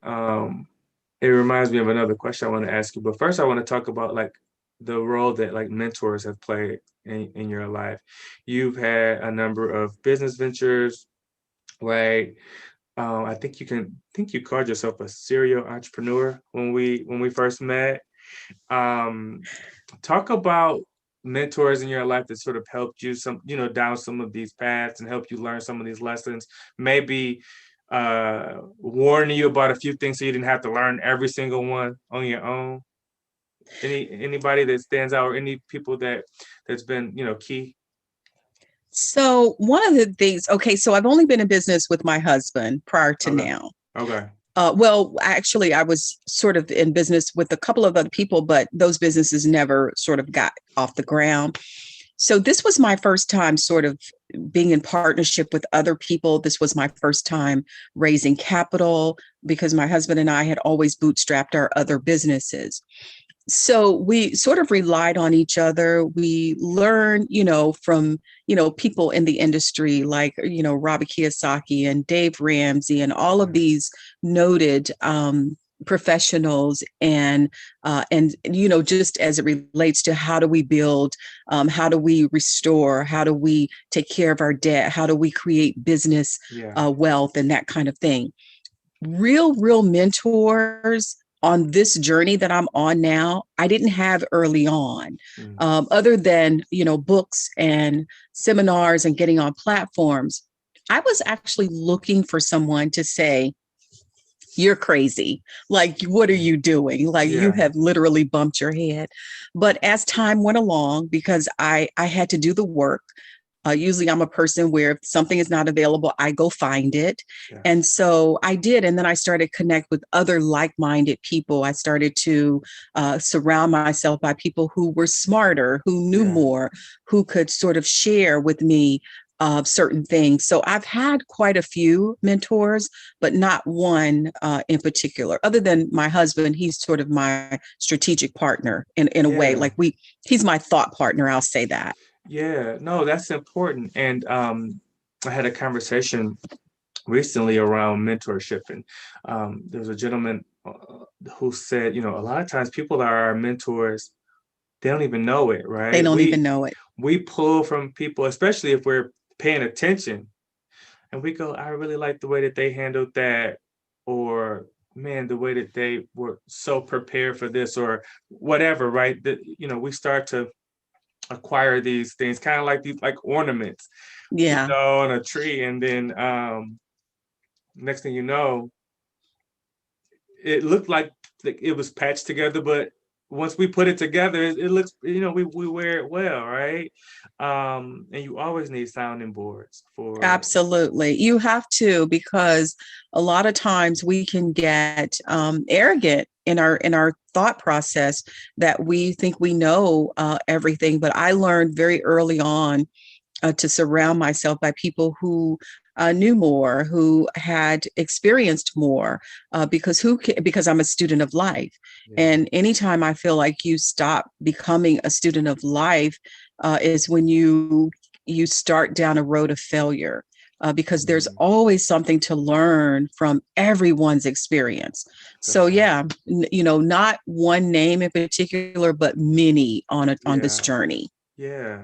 it reminds me of another question I want to ask you. But first, I want to talk about like the role that like mentors have played in your life. You've had a number of business ventures, right? I think you called yourself a serial entrepreneur when we first met. Um, Talk about mentors in your life that sort of helped you down some of these paths and help you learn some of these lessons. Maybe warn you about a few things so you didn't have to learn every single one on your own. Anybody that stands out or any people that's been, key? So one of the things, okay, so I've only been in business with my husband prior to Okay. now. Okay. Well, actually, I was sort of in business with a couple of other people, but those businesses never sort of got off the ground. So this was my first time sort of being in partnership with other people. This was my first time raising capital because my husband and I had always bootstrapped our other businesses. So we sort of relied on each other. We learned, from, people in the industry like, Robert Kiyosaki and Dave Ramsey and all of Right. these noted professionals and just as it relates to how do we build, how do we restore, how do we take care of our debt, how do we create business Yeah. wealth and that kind of thing. Real mentors on this journey that I'm on now, I didn't have early on, Mm. other than, books and seminars and getting on platforms. I was actually looking for someone to say, you're crazy. Like, what are you doing? Like, you Yeah. have literally bumped your head. But as time went along, because I had to do the work, usually I'm a person where if something is not available, I go find it. Yeah. And so I did. And then I started to connect with other like-minded people. I started to surround myself by people who were smarter, who knew Yeah. more, who could sort of share with me certain things. So I've had quite a few mentors, but not one in particular. Other than my husband, he's sort of my strategic partner in a way. Yeah. Like he's my thought partner. I'll say that. Yeah. No, that's important. And I had a conversation recently around mentorship, and there was a gentleman who said, a lot of times people are our mentors, they don't even know it, They right? don't even know it. We pull from people, especially if we're paying attention, and we go, I really like the way that they handled that, or man, the way that they were so prepared for this, or whatever, right? That we start to acquire these things, kind of like these like ornaments, Yeah. on a tree, and then next thing you know, it looked like it was patched together, but once we put it together, it looks, we wear it well, right? And you always need sounding boards for. Absolutely. You have to, because a lot of times we can get arrogant in our thought process that we think we know everything. But I learned very early on to surround myself by people who knew more, who had experienced more, because I'm a student of life. Yeah. And anytime I feel like you stop becoming a student of life, is when you start down a road of failure. Because there's Mhm. always something to learn from everyone's experience. So That's right. yeah, not one name in particular, but many on this Yeah. journey. Yeah.